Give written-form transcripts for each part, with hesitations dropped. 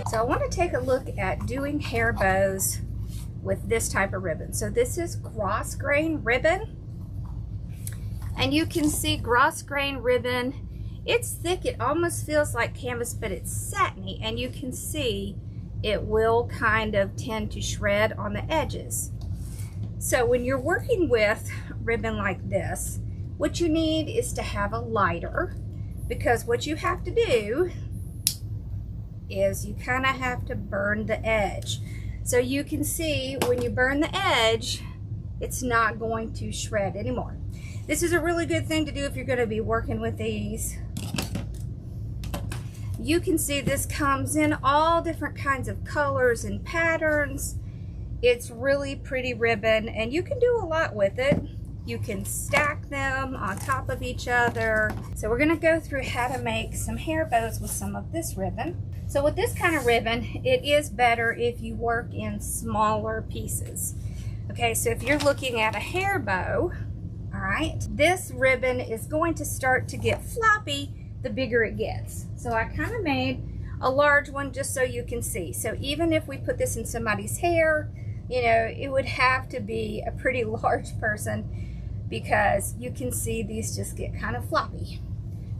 So I want to take a look at doing hair bows with this type of ribbon. So this is grossgrain ribbon. And you can see grossgrain ribbon, it's thick, it almost feels like canvas, but it's satiny, and you can see it will kind of tend to shred on the edges. So when you're working with ribbon like this, what you need is to have a lighter, because what you have to do is you kind of have to burn the edge. So you can see when you burn the edge, it's not going to shred anymore. This is a really good thing to do if you're going to be working with these. You can see this comes in all different kinds of colors and patterns. It's really pretty ribbon, and you can do a lot with it. You can stack them on top of each other. So we're going to go through how to make some hair bows with some of this ribbon. So with this kind of ribbon, it is better if you work in smaller pieces. Okay, so if you're looking at a hair bow, all right, this ribbon is going to start to get floppy the bigger it gets. So I kind of made a large one just so you can see. So even if we put this in somebody's hair, you know, it would have to be a pretty large person, because you can see these just get kind of floppy.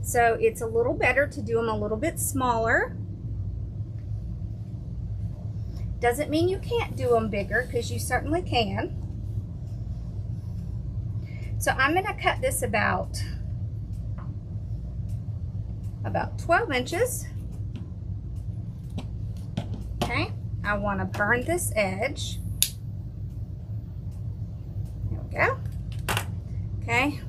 So it's a little better to do them a little bit smaller. Doesn't mean you can't do them bigger, because you certainly can. So I'm going to cut this about 12 inches. Okay, I want to burn this edge. There we go. Okay.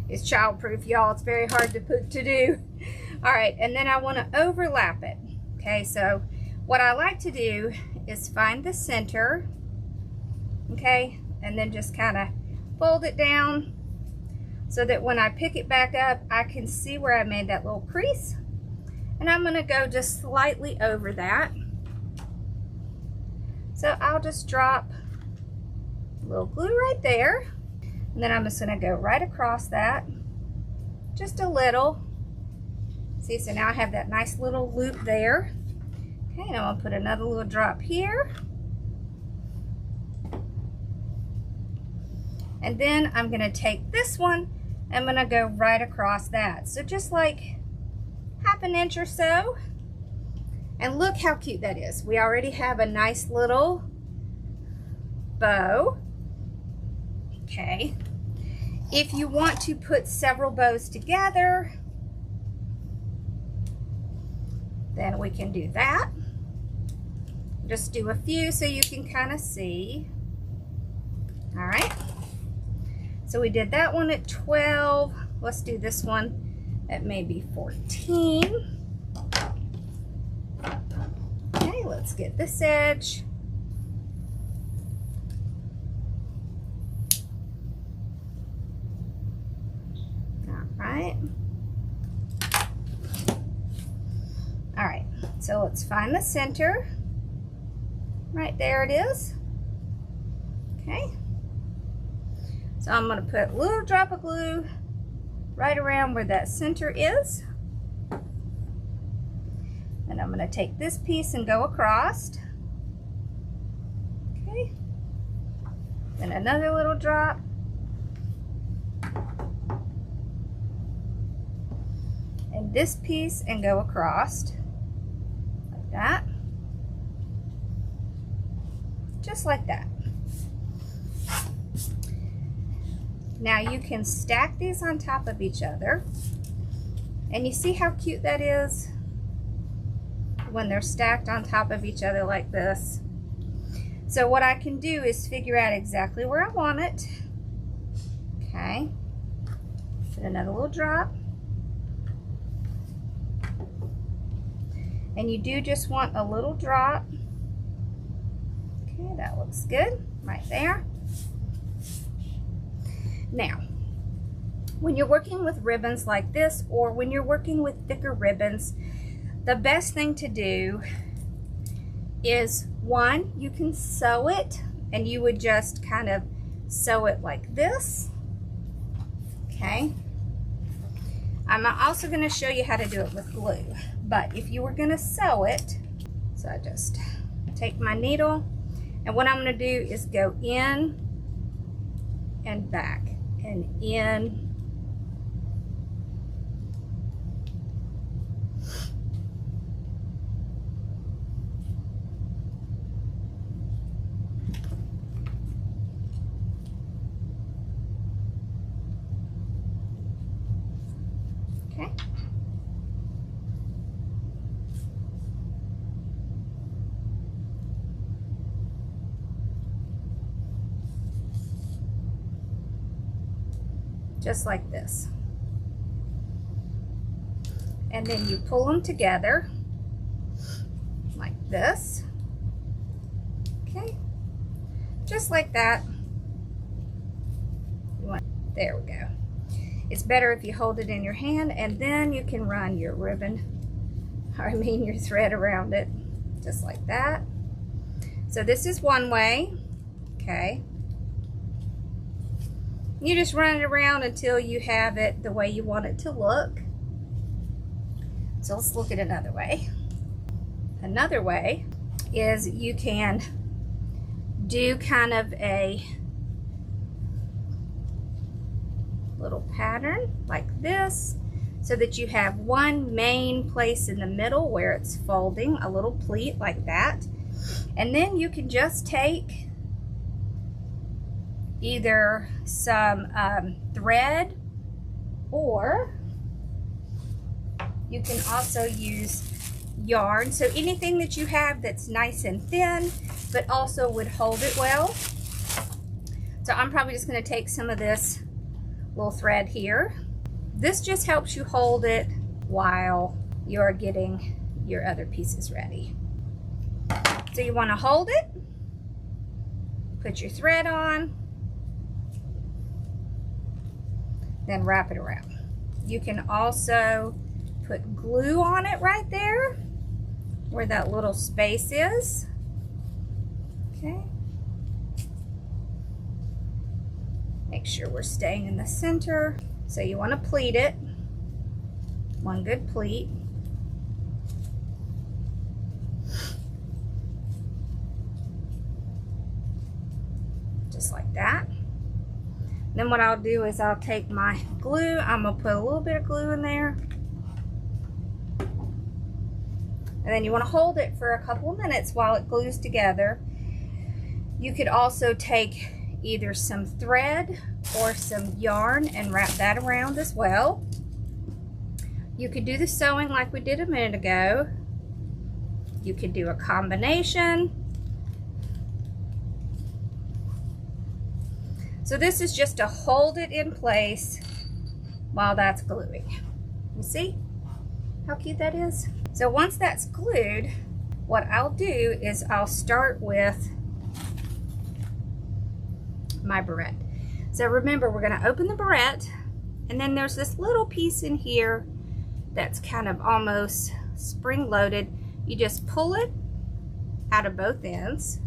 It's childproof, y'all. It's very hard to do. All right, and then I want to overlap it. Okay, so what I like to do is find the center, okay, and then just kind of fold it down so that when I pick it back up, I can see where I made that little crease. And I'm going to go just slightly over that. So I'll just drop a little glue right there. And then I'm just going to go right across that, just a little. See, so now I have that nice little loop there. Okay, and I'm going to put another little drop here. And then I'm going to take this one, I'm going to go right across that. So just like half an inch or so. And look how cute that is. We already have a nice little bow. Okay. If you want to put several bows together, then we can do that. Just do a few so you can kind of see. All right. So we did that one at 12. Let's do this one at maybe 14. Okay, let's get this edge. Right. All right, so let's find the center. Right there it is. Okay. So I'm going to put a little drop of glue right around where that center is. And I'm going to take this piece and go across. Okay. Then another little drop. And this piece and go across like that, just like that. Now you can stack these on top of each other, and you see how cute that is when they're stacked on top of each other like this. So what I can do is figure out exactly where I want it. Okay, put another little drop. And you do just want a little drop. Okay, that looks good right there. Now, when you're working with ribbons like this, or when you're working with thicker ribbons, the best thing to do is, one, you can sew it, and you would just kind of sew it like this. Okay. I'm also going to show you how to do it with glue, but if you were going to sew it, so I just take my needle, and what I'm going to do is go in and back and in. Okay. Just like this. And then you pull them together like this. Okay. Just like that. There we go. It's better if you hold it in your hand, and then you can run your ribbon, your thread around it, just like that. So this is one way, okay? You just run it around until you have it the way you want it to look. So let's look at another way. Another way is you can do kind of a little pattern like this, so that you have one main place in the middle where it's folding, a little pleat like that. And then you can just take either some thread, or you can also use yarn. So anything that you have that's nice and thin, but also would hold it well. So I'm probably just going to take some of this little thread here. This just helps you hold it while you're getting your other pieces ready. So you want to hold it, put your thread on, then wrap it around. You can also put glue on it right there where that little space is. Okay. Make sure we're staying in the center. So you want to pleat it. One good pleat. Just like that. Then what I'll do is I'll take my glue. I'm going to put a little bit of glue in there. And then you want to hold it for a couple of minutes while it glues together. You could also take either some thread or some yarn and wrap that around as well. You could do the sewing like we did a minute ago. You could do a combination. So this is just to hold it in place while that's gluing. You see how cute that is? So once that's glued, what I'll do is I'll start with my barrette. So remember, we're going to open the barrette, and then there's this little piece in here that's kind of almost spring-loaded. You just pull it out of both ends.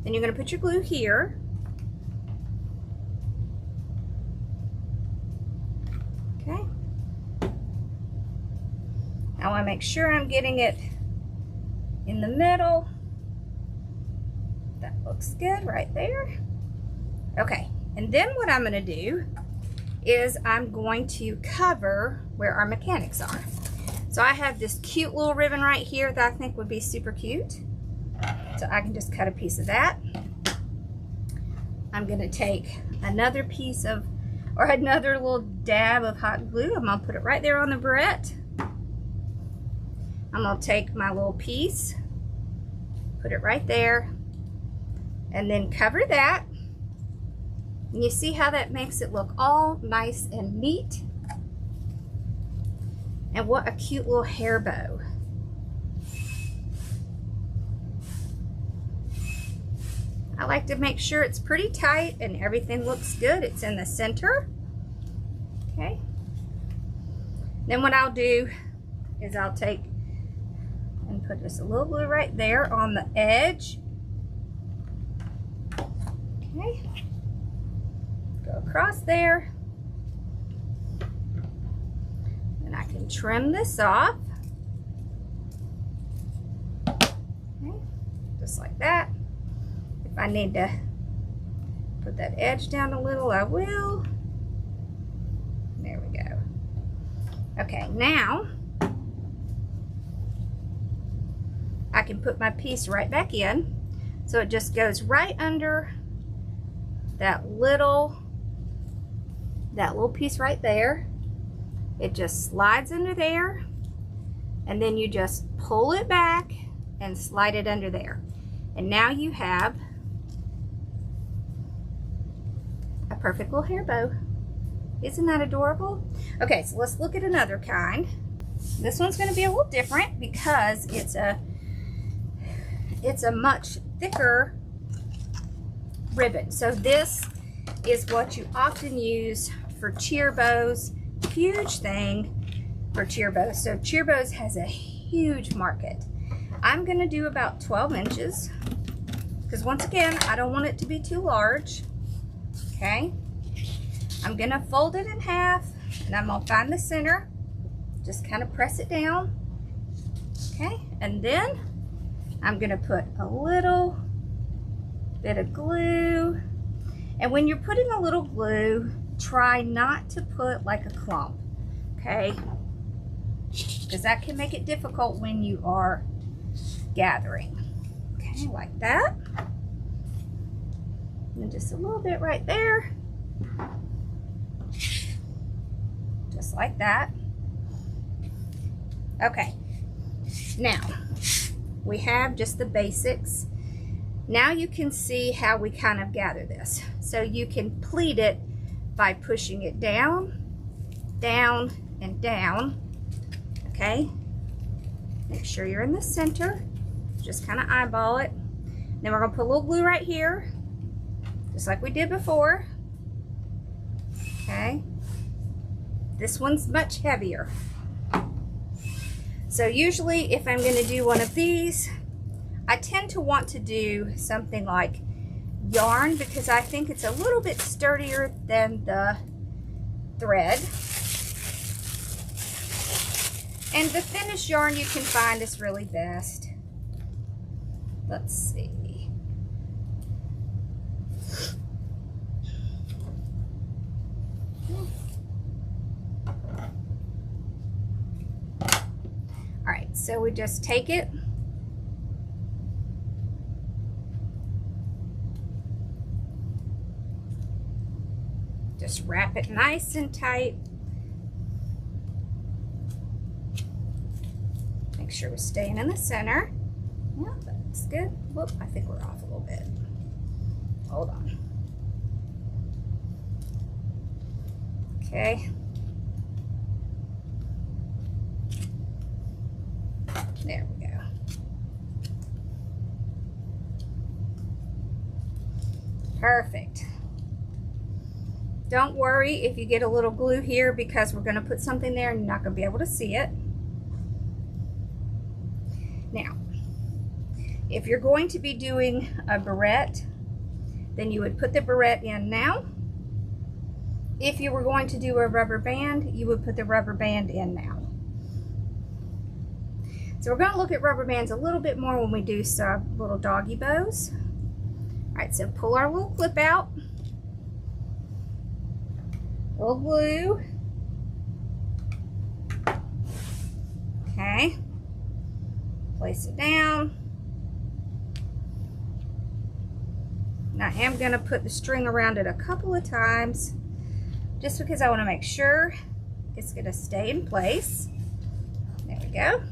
Then you're going to put your glue here. Okay. I want to make sure I'm getting it in the middle. That looks good right there. Okay, and then what I'm going to do is I'm going to cover where our mechanics are. So I have this cute little ribbon right here that I think would be super cute. So I can just cut a piece of that. I'm going to take another piece of, or another little dab of hot glue. I'm going to put it right there on the barrette. I'm going to take my little piece, put it right there, and then cover that. And you see how that makes it look all nice and neat? And what a cute little hair bow. I like to make sure it's pretty tight and everything looks good. It's in the center. Okay. Then what I'll do is I'll take and put just a little glue right there on the edge. Okay. Go across there. can trim this off. Okay, just like that. If I need to put that edge down a little, I will. There we go. Okay, now I can put my piece right back in. So it just goes right under that little piece right there. It just slides under there, and then you just pull it back and slide it under there. And now you have a perfect little hair bow. Isn't that adorable? Okay, so let's look at another kind. This one's going to be a little different because it's a much thicker ribbon. So this is what you often use for cheer bows. Huge thing for cheer bows. So cheer bows has a huge market. I'm going to do about 12 inches because once again, I don't want it to be too large. Okay, I'm going to fold it in half, and I'm going to find the center, just kind of press it down. Okay, and then I'm going to put a little bit of glue. And when you're putting a little glue, try not to put like a clump, okay? Because that can make it difficult when you are gathering. Okay, like that. And just a little bit right there. Just like that. Okay, now we have just the basics. Now you can see how we kind of gather this. So you can pleat it by pushing it down, down, and down. Okay, make sure you're in the center. Just kind of eyeball it. Then we're going to put a little glue right here, just like we did before. Okay, this one's much heavier. So usually if I'm going to do one of these, I tend to want to do something like yarn because I think it's a little bit sturdier than the thread. And the thinnest yarn you can find is really best. Let's see. All right, so we just take it. Just wrap it nice and tight. Make sure we're staying in the center. Yeah, that's good. Whoop, I think we're off a little bit. Hold on. Okay. There we go. Perfect. Don't worry if you get a little glue here because we're going to put something there and you're not going to be able to see it. Now, if you're going to be doing a barrette, then you would put the barrette in now. If you were going to do a rubber band, you would put the rubber band in now. So we're going to look at rubber bands a little bit more when we do some little doggy bows. All right, so pull our little clip out. Little glue. Okay. Place it down. Now I am going to put the string around it a couple of times just because I want to make sure it's going to stay in place. There we go.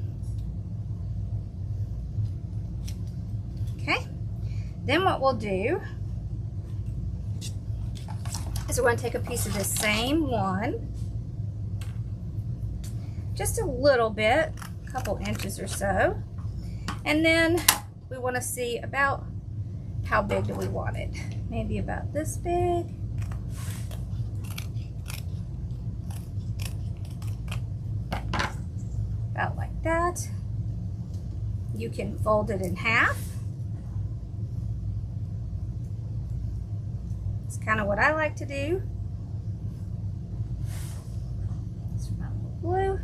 Okay. Then what we'll do is we're going to take a piece of this same one, just a little bit, a couple inches or so, and then we want to see about how big do we want it. Maybe about this big. About like that. You can fold it in half. Kind of what I like to do. Just my little glue.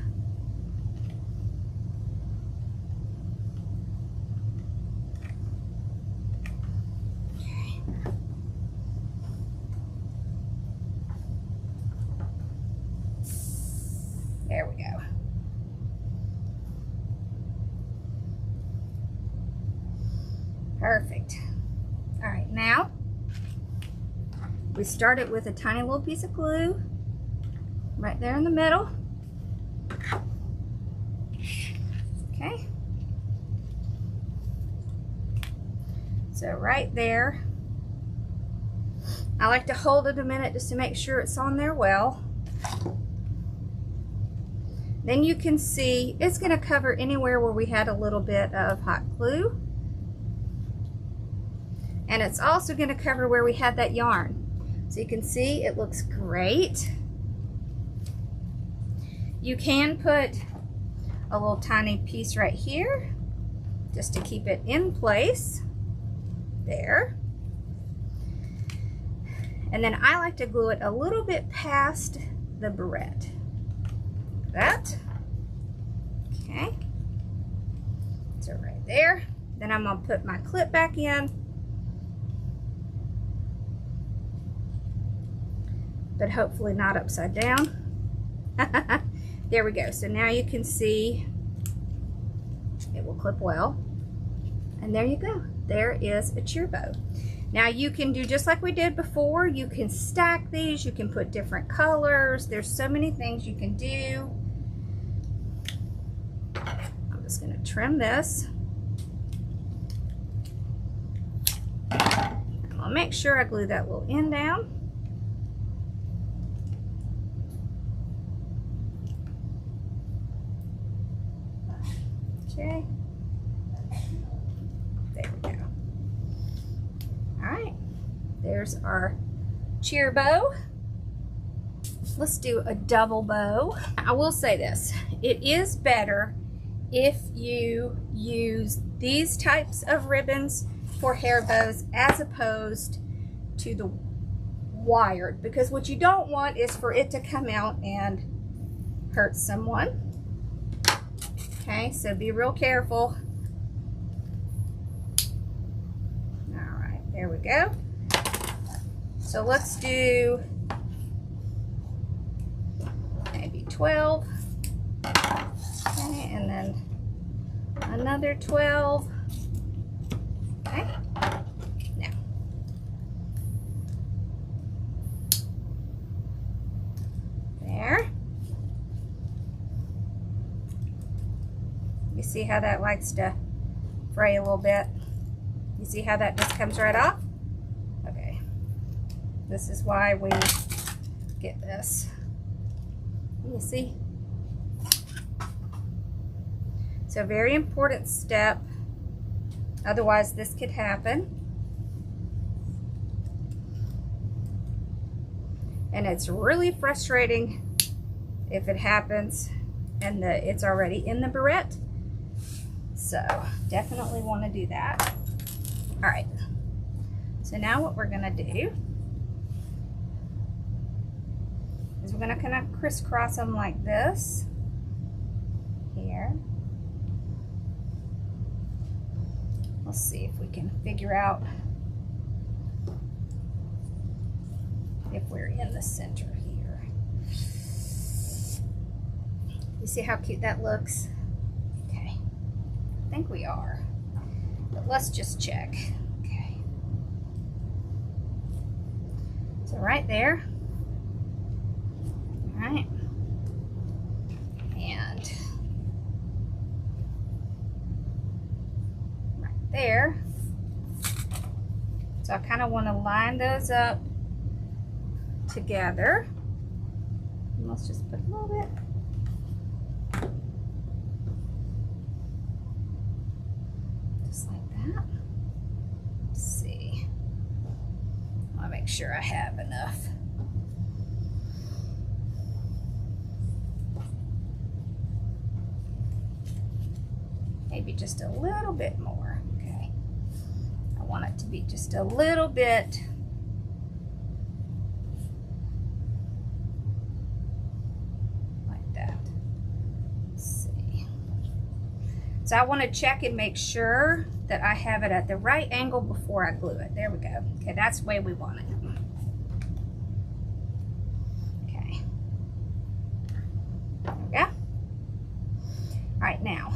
There we go. Perfect. All right, now we started with a tiny little piece of glue right there in the middle. Okay. So right there, I like to hold it a minute just to make sure it's on there well. Then you can see it's going to cover anywhere where we had a little bit of hot glue. And it's also going to cover where we had that yarn. So you can see it looks great. You can put a little tiny piece right here just to keep it in place. There. And then I like to glue it a little bit past the barrette. That. Okay. So right there. Then I'm going to put my clip back in. But hopefully not upside down. There we go. So now you can see it will clip well. And there you go. There is a cheer bow. Now you can do just like we did before. You can stack these. You can put different colors. There's so many things you can do. I'm just going to trim this. I'll make sure I glue that little end down. Okay. There we go. All right. There's our cheer bow. Let's do a double bow. I will say this. It is better if you use these types of ribbons for hair bows as opposed to the wired, because what you don't want is for it to come out and hurt someone. Okay, so be real careful. All right, there we go. So let's do maybe 12. Okay, and then another 12. Okay, now. There. You see how that likes to fray a little bit? You see how that just comes right off? Okay. This is why we get this. You see? So very important step. Otherwise this could happen. And it's really frustrating if it happens and it's already in the barrette. So definitely want to do that. All right. So now what we're going to do is we're going to kind of crisscross them like this. Here. Let's see if we can figure out if we're in the center here. You see how cute that looks? Okay. I think we are. But let's just check. Okay. So right there. All right. And right there. So I kind of want to line those up together. And let's just put a little bit. Just like that. Let's see. I'll make sure I have enough. Maybe just a little bit more. Okay. I want it to be just a little bit like that. Let's see. So I want to check and make sure that I have it at the right angle before I glue it. There we go. Okay, that's the way we want it. Okay. There we go. All right, now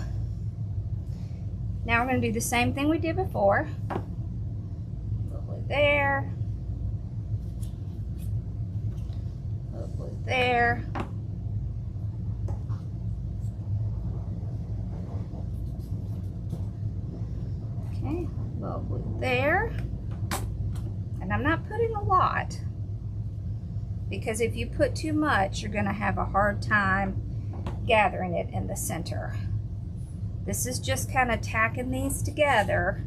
we're going to do the same thing we did before. A little glue there. A little glue there. Okay, a little glue there. And I'm not putting a lot, because if you put too much, you're going to have a hard time gathering it in the center. This is just kind of tacking these together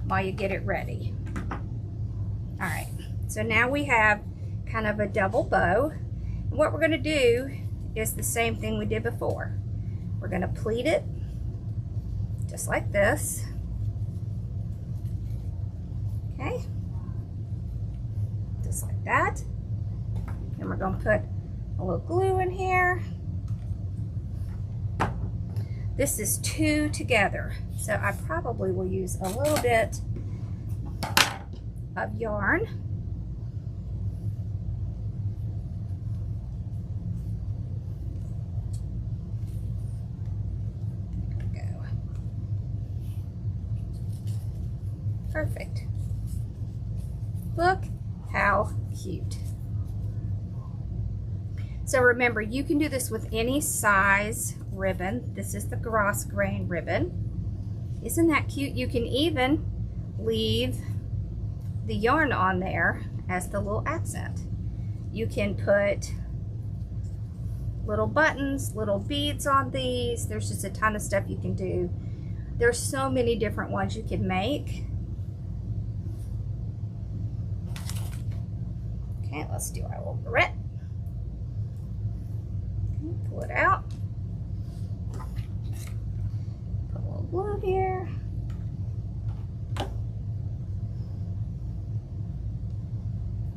while you get it ready. All right, so now we have kind of a double bow. And what we're going to do is the same thing we did before. We're going to pleat it just like this. Okay, just like that. Then we're going to put a little glue in here. This is 2 together, so I probably will use a little bit of yarn. There we go. Perfect. Look how cute. So remember, you can do this with any size ribbon. This is the grossgrain ribbon. Isn't that cute? You can even leave the yarn on there as the little accent. You can put little buttons, little beads on these. There's just a ton of stuff you can do. There's so many different ones you can make. Okay, let's do our little barrette. Okay, pull it out. Put a little glue here.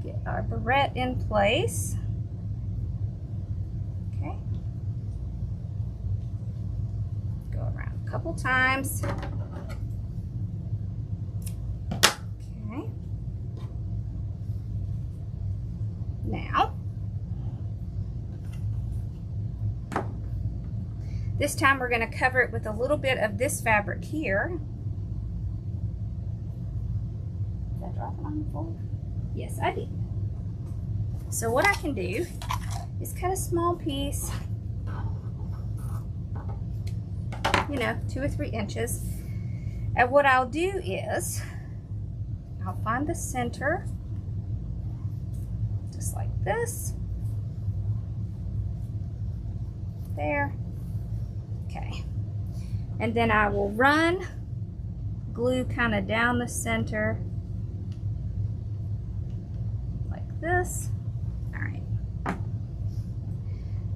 Get our barrette in place. Okay. Go around a couple times. Okay. Now, this time we're going to cover it with a little bit of this fabric here. Did I drop it on the floor? Yes, I did. So what I can do is cut a small piece, you know, 2 or 3 inches. And what I'll do is I'll find the center, just like this. There. Okay. And then I will run glue kind of down the center like this. All right.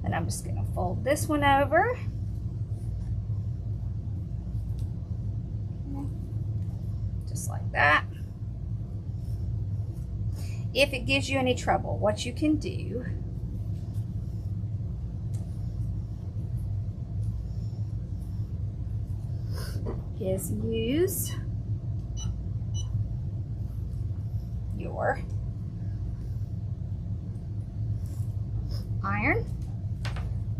Then I'm just going to fold this one over. Okay. Just like that. If it gives you any trouble, what you can do is use your iron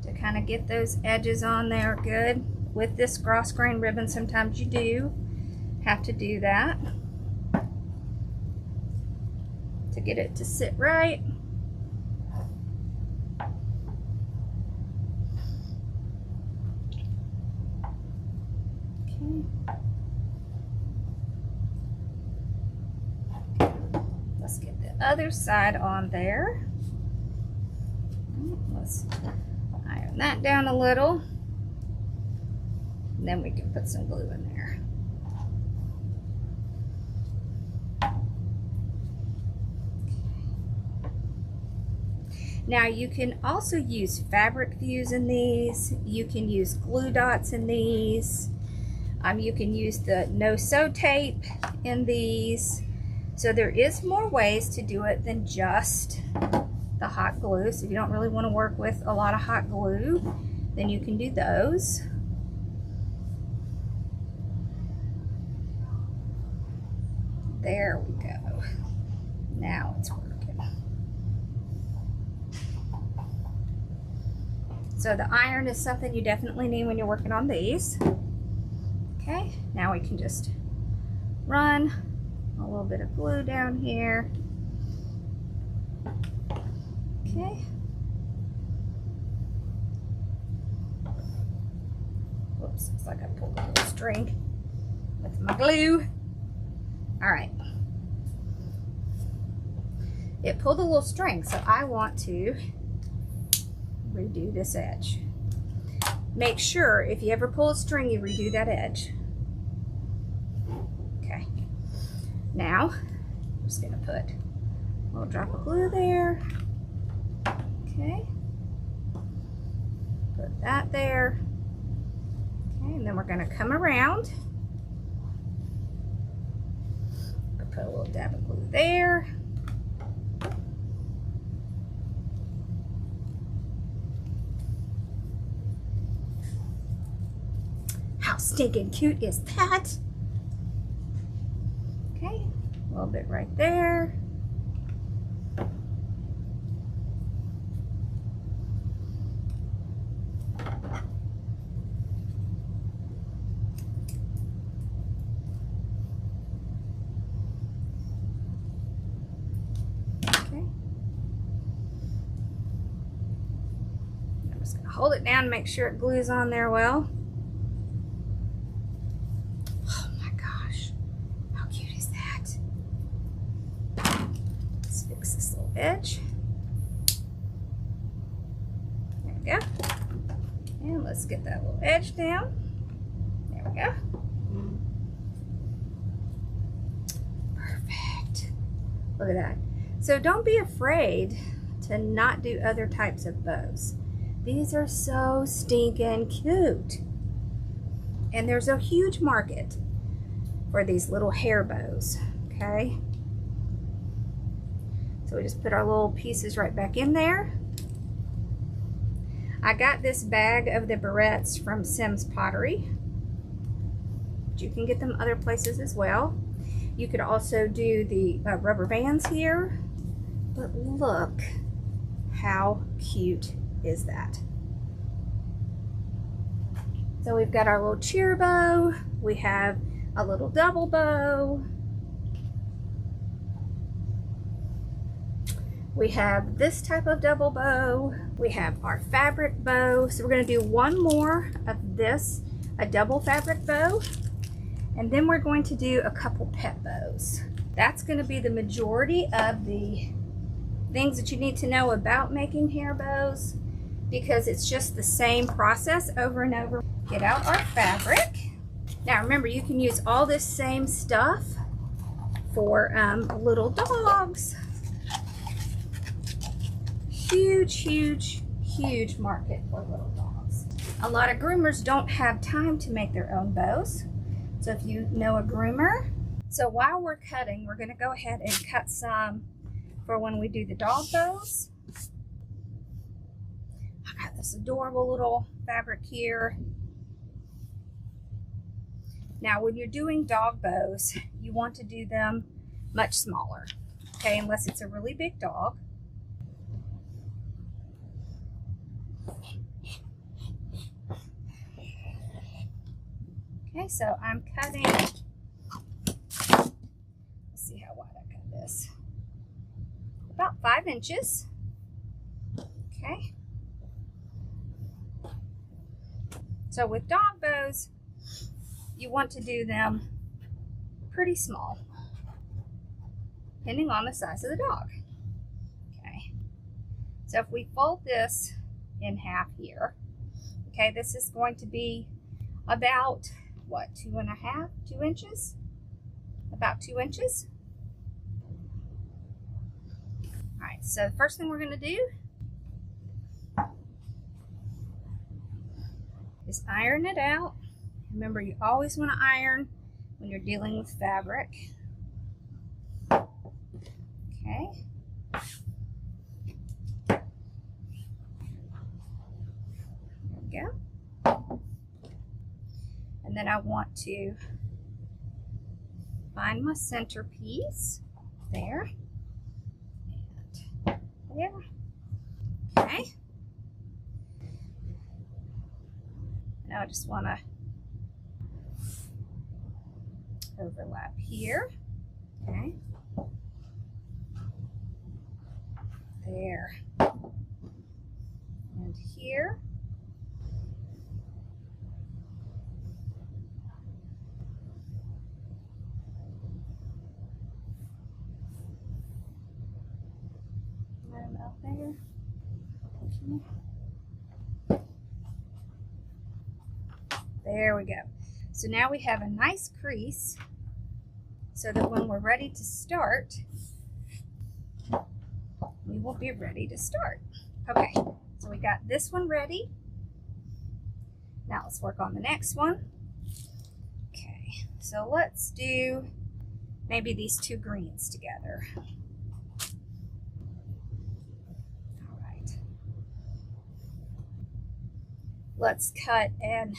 to kind of get those edges on there good. With this grossgrain ribbon, sometimes you do have to do that to get it to sit right. Let's get the other side on there. Let's iron that down a little. And then we can put some glue in there. Now you can also use fabric views in these. You can use glue dots in these. You can use the no-sew tape in these. So there is more ways to do it than just the hot glue. So if you don't really want to work with a lot of hot glue, then you can do those. There we go. Now it's working. So the iron is something you definitely need when you're working on these. Okay, now we can just run a little bit of glue down here. Okay. Whoops, looks like I pulled a little string with my glue. All right. It pulled a little string, so I want to redo this edge. Make sure if you ever pull a string, you redo that edge. Okay. Now, I'm just gonna put a little drop of glue there. Okay. Put that there. Okay, and then we're gonna come around. Put a little dab of glue there. How stinking cute is that? Okay, a little bit right there. Hold it down and make sure it glues on there well. Oh my gosh, how cute is that? Let's fix this little edge. There we go. And let's get that little edge down. There we go. Perfect. Look at that. So don't be afraid to not do other types of bows. These are so stinking cute. And there's a huge market for these little hair bows, okay? So we just put our little pieces right back in there. I got this bag of the barrettes from Sim's Pottery. But you can get them other places as well. You could also do the rubber bands here. But look how cute is that. So we've got our little cheer bow, we have a little double bow, we have this type of double bow, we have our fabric bow. So we're going to do one more of this, a double fabric bow, and then we're going to do a couple pet bows. That's going to be the majority of the things that you need to know about making hair bows, because it's just the same process over and over. Get out our fabric. Now remember, you can use all this same stuff for little dogs. Huge, huge, huge market for little dogs. A lot of groomers don't have time to make their own bows. So if you know a groomer. So while we're cutting, we're gonna go ahead and cut some for when we do the dog bows. I got this adorable little fabric here. Now when you're doing dog bows, you want to do them much smaller, okay, unless it's a really big dog. Okay, so I'm cutting, let's see how wide I cut this. About 5 inches. Okay. So with dog bows, you want to do them pretty small, depending on the size of the dog. Okay. So if we fold this in half here, okay, this is going to be about, what, 2.5, 2 inches? About 2 inches. All right, so the first thing we're gonna do is iron it out. Remember, you always want to iron when you're dealing with fabric. Okay. There we go. And then I want to find my centerpiece. There. And there. Okay. Now I just want to overlap here. Okay. There. And here. And out there. Okay. There we go. So now we have a nice crease so that when we're ready to start, we will be ready to start. Okay, so we got this one ready. Now let's work on the next one. Okay, so let's do maybe these two greens together. All right. Let's cut an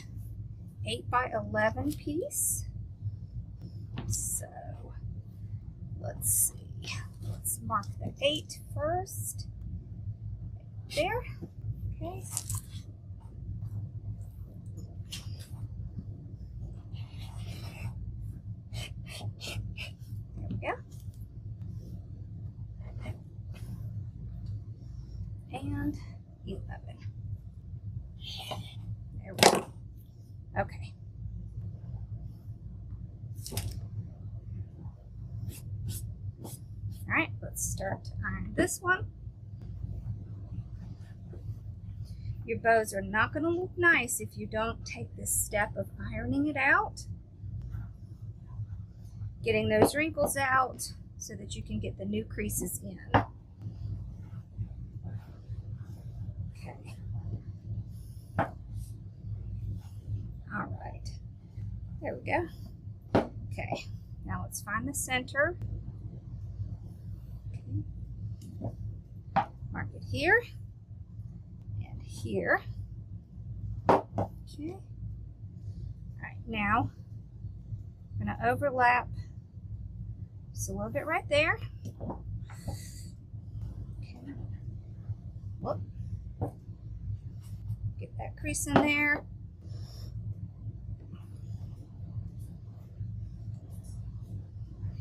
8 by 11 piece. So let's see. Let's mark the 8 first. There. Okay. There we go. And 11. There we go. Okay. All right, let's start to iron this one. Your bows are not going to look nice if you don't take this step of ironing it out. Getting those wrinkles out so that you can get the new creases in. Okay. All right. There we go. Okay. Now let's find the center. Okay. Mark it here. Here. Okay. All right, now I'm going to overlap just a little bit right there. Okay. Whoop. Get that crease in there.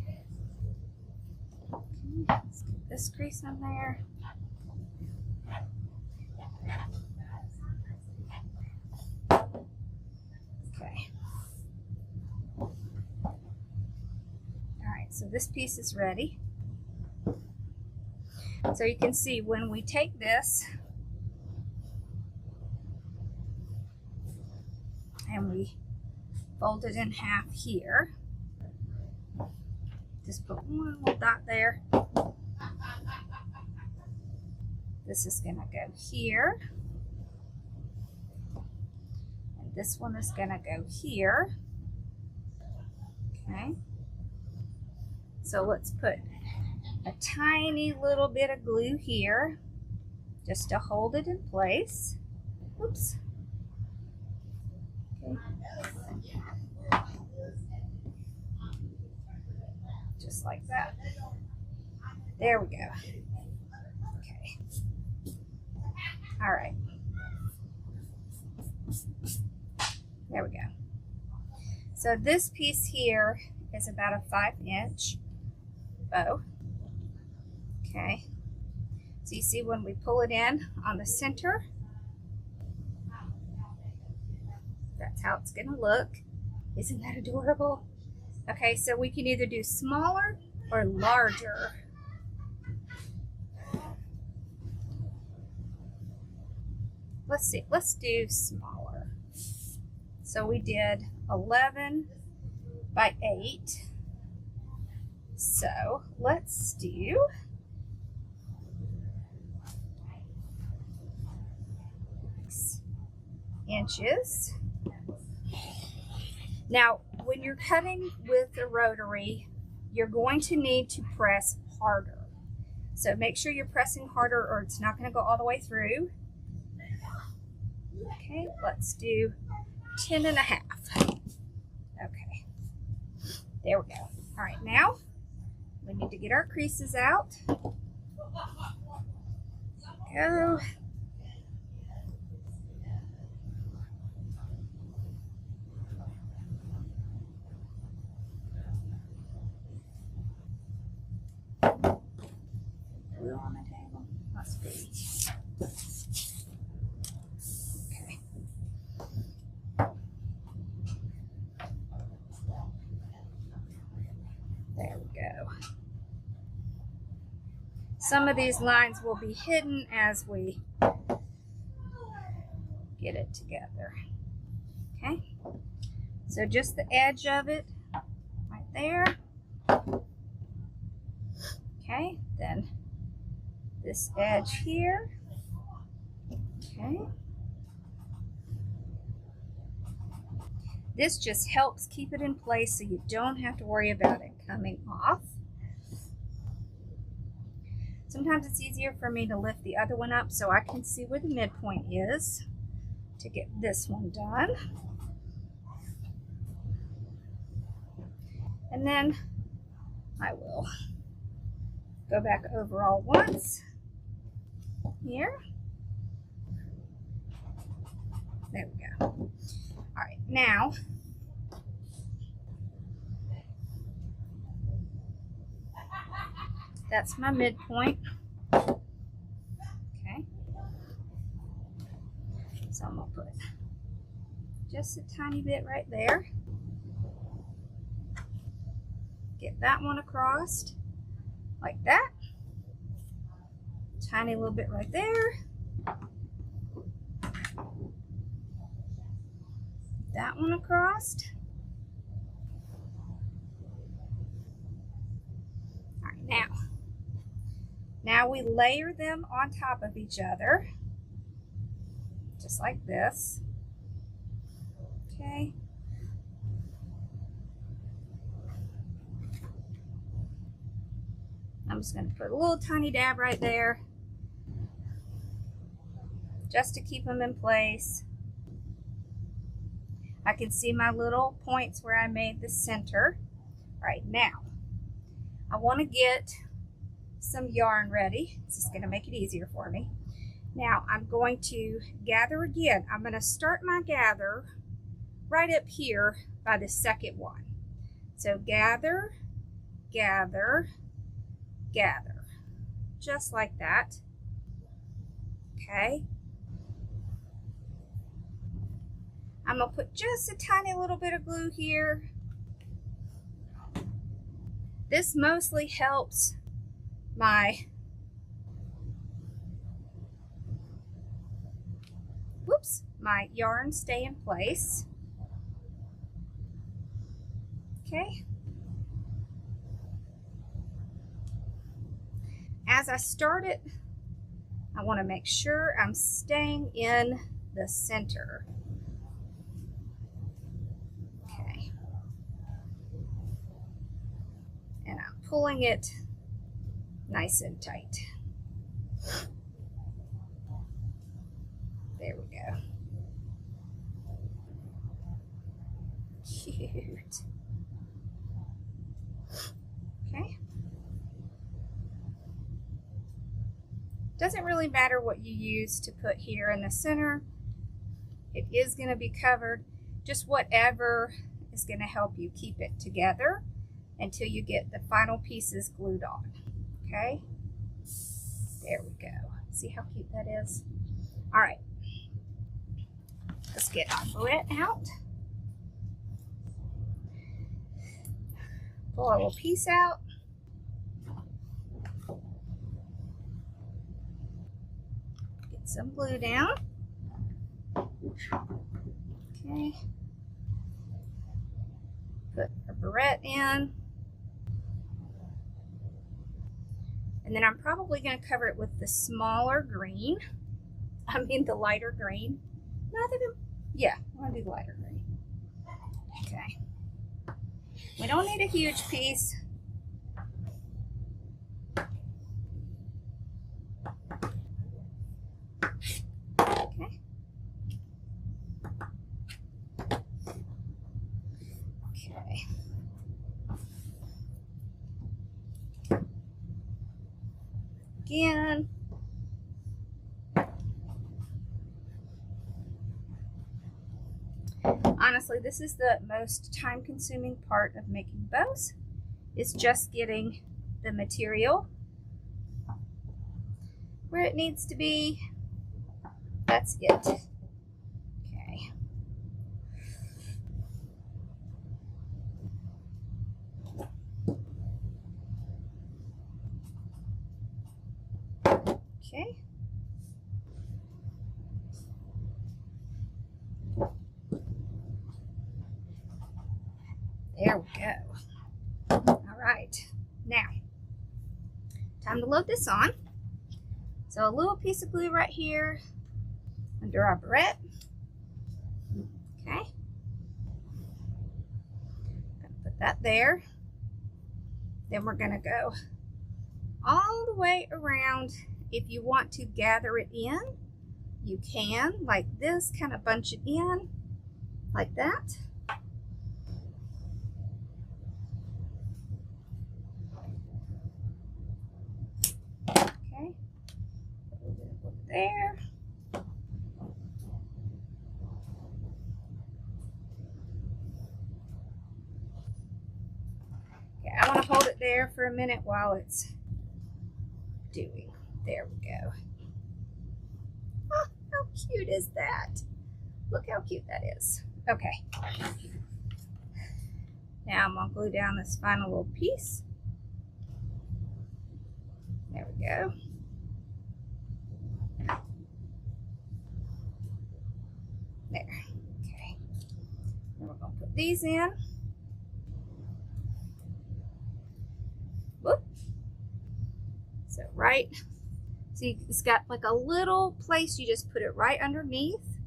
Okay, let's get this crease in there. So this piece is ready. So you can see when we take this and we fold it in half here, just put one little dot there. This is going to go here. And this one is going to go here. Okay. So let's put a tiny little bit of glue here just to hold it in place. Oops. Okay. Just like that. There we go. Okay. All right. There we go. So this piece here is about a 5-inch bow. Okay, so you see when we pull it in on the center, that's how it's gonna look. Isn't that adorable? Okay, so we can either do smaller or larger. Let's see, let's do smaller. So we did 11 by 8. So let's do 6 inches. Now, when you're cutting with a rotary, you're going to need to press harder. So make sure you're pressing harder or it's not going to go all the way through. Okay, let's do 10 1/2. Okay, there we go. All right, now we need to get our creases out. Go. Glue on the table. Must be. Okay. There we go. Some of these lines will be hidden as we get it together. Okay, so just the edge of it right there. Okay, then this edge here. Okay. This just helps keep it in place so you don't have to worry about it coming off. Sometimes it's easier for me to lift the other one up so I can see where the midpoint is to get this one done. And then I will go back over all once here. There we go. All right, now that's my midpoint. Okay. So I'm gonna put just a tiny bit right there. Get that one across like that. Tiny little bit right there. That one across. All right, now we layer them on top of each other, just like this. Okay. I'm just going to put a little tiny dab right there, just to keep them in place. I can see my little points where I made the center. All right, now I want to get some yarn ready. This is going to make it easier for me. Now I'm going to gather again. I'm going to start my gather right up here by the second one. So gather, gather, gather, just like that. Okay. I'm going to put just a tiny little bit of glue here. This mostly helps my yarn stay in place. Okay. As I start it, I want to make sure I'm staying in the center. Okay. And I'm pulling it nice and tight. There we go. Cute. Okay. Doesn't really matter what you use to put here in the center. It is going to be covered. Just whatever is going to help you keep it together until you get the final pieces glued on. Okay. There we go. See how cute that is? All right. Let's get our barrette out. Pull our little piece out. Get some glue down. Okay. Put our barrette in. And then I'm probably going to cover it with the smaller green. I mean the lighter green. Yeah, I want to do the lighter green. Okay. We don't need a huge piece. Okay. Okay. again. Honestly, this is the most time-consuming part of making bows. It's just getting the material where it needs to be. That's it. Okay. Okay. There we go. All right. Now, time to load this on. So a little piece of glue right here under our barrette. Okay. Gonna put that there. Then we're gonna go all the way around. If you want to gather it in, you can, like this, kind of bunch it in like that. Okay, a little bit of glue there. Okay, I want to hold it there for a minute while it's doing. There we go. Oh, how cute is that? Look how cute that is. Okay. Now I'm going to glue down this final little piece. There we go. There. Okay. Then we're going to put these in. Whoop. So right. See, it's got like a little place, you just put it right underneath.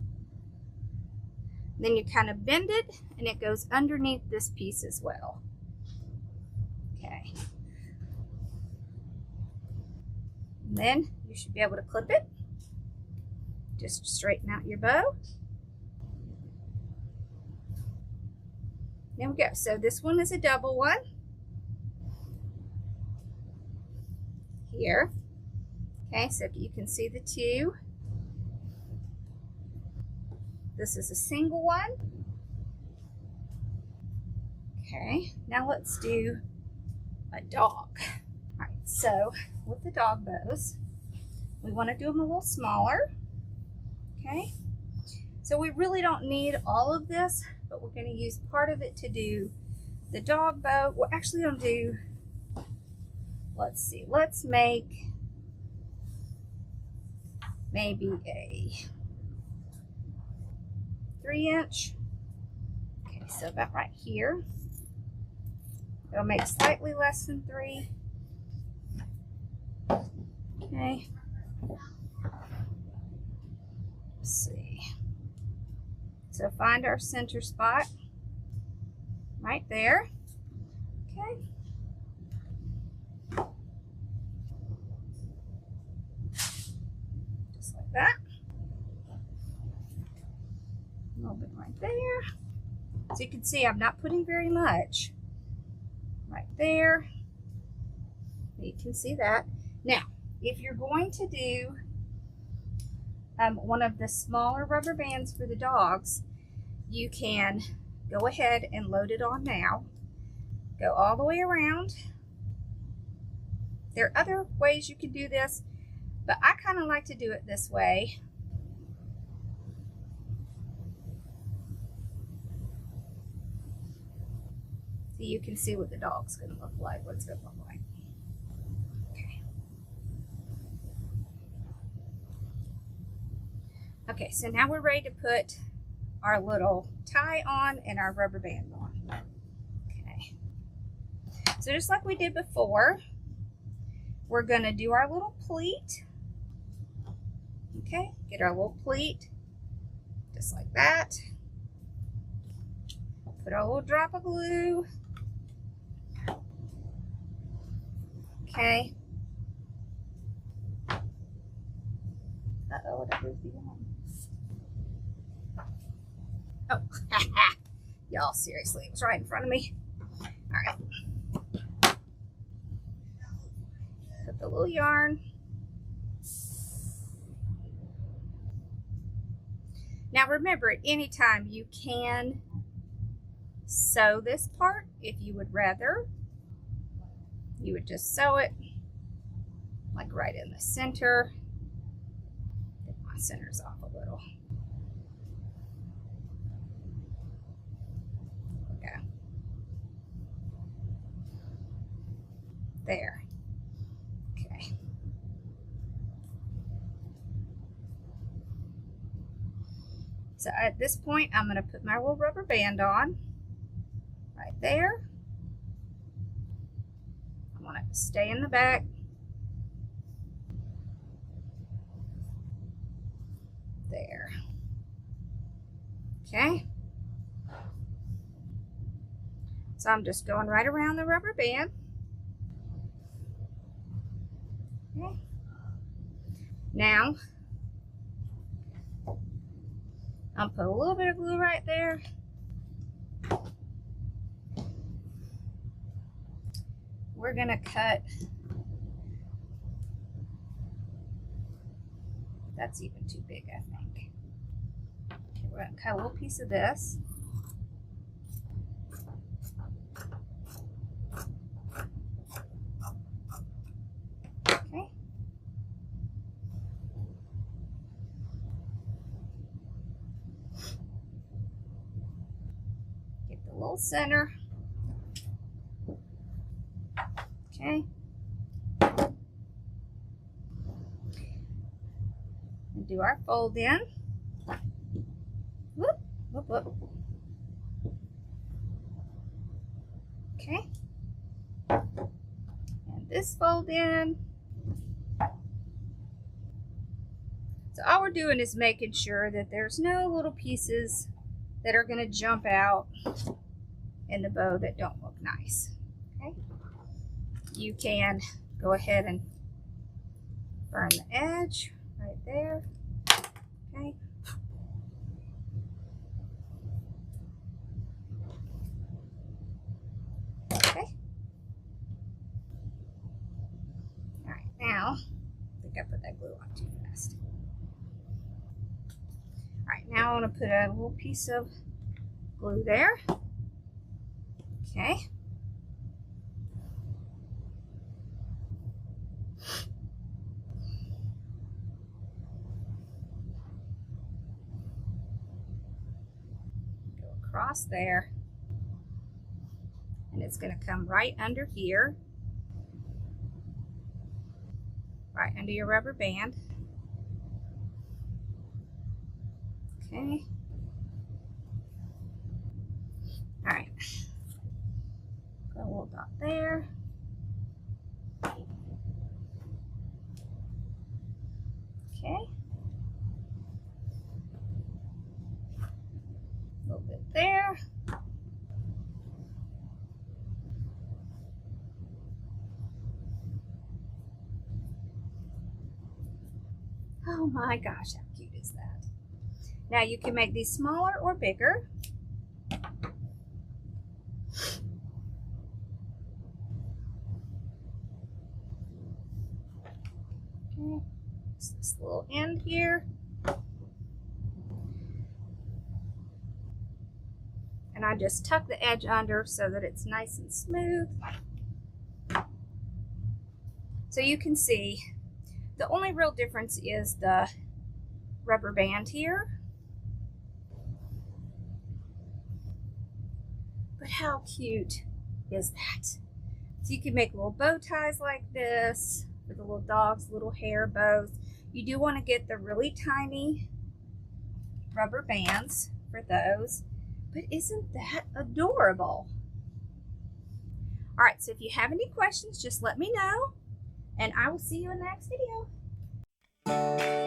Then you kind of bend it and it goes underneath this piece as well. Okay. And then you should be able to clip it. Just straighten out your bow. There we go. So this one is a double one. Here. Okay, so you can see the two. This is a single one. Okay, now let's do a dog. All right, so with the dog bows, we want to do them a little smaller. Okay, so we really don't need all of this, but we're going to use part of it to do the dog bow. We're actually going to do, let's see, let's make maybe a 3-inch. Okay, so about right here. It'll make slightly less than 3. Okay. Let's see. So find our center spot right there. Okay. Just like that. A little bit right there. So you can see I'm not putting very much. Right there. You can see that. Now, if you're going to do one of the smaller rubber bands for the dogs, you can go ahead and load it on now. Go all the way around. There are other ways you can do this, but I kind of like to do it this way. So you can see what the dog's going to look like, what it's going to look like. Okay. Okay, so now we're ready to put our little tie on and our rubber band on. Okay. So just like we did before, we're going to do our little pleat. Okay, get our little pleat, just like that. Put our little drop of glue. Okay. Uh-oh, what is the one? Oh, y'all, seriously, it was right in front of me. All right. Put the little yarn Now remember, at any time you can sew this part. If you would rather, you would just sew it like right in the center. Get my centers off a little. Okay. There. Okay. So at this point, I'm going to put my little rubber band on right there. I want it to stay in the back. There. Okay. So I'm just going right around the rubber band. Okay. Now, I'll put a little bit of glue right there. We're going to cut, that's even too big, I think. Okay, we're going to cut a little piece of this. Okay. Get the little center. Okay. And do our fold in. Whoop, whoop, whoop. Okay. And this fold in. So all we're doing is making sure that there's no little pieces that are going to jump out in the bow that don't look nice. Okay. You can go ahead and burn the edge right there. Okay. Okay. All right, now I think I put that glue on too fast. All right, now I want to put a little piece of glue there. Okay. Across there, and it's going to come right under here, right under your rubber band. Okay. All right. Put a little dot there. Okay. A little bit there. Oh my gosh, how cute is that? Now you can make these smaller or bigger. Okay, just this little end here. And I just tuck the edge under so that it's nice and smooth. So you can see the only real difference is the rubber band here. But how cute is that? So you can make little bow ties like this for the little dogs, little hair bows. You do want to get the really tiny rubber bands for those. But isn't that adorable? All right, so if you have any questions, just let me know, and I will see you in the next video.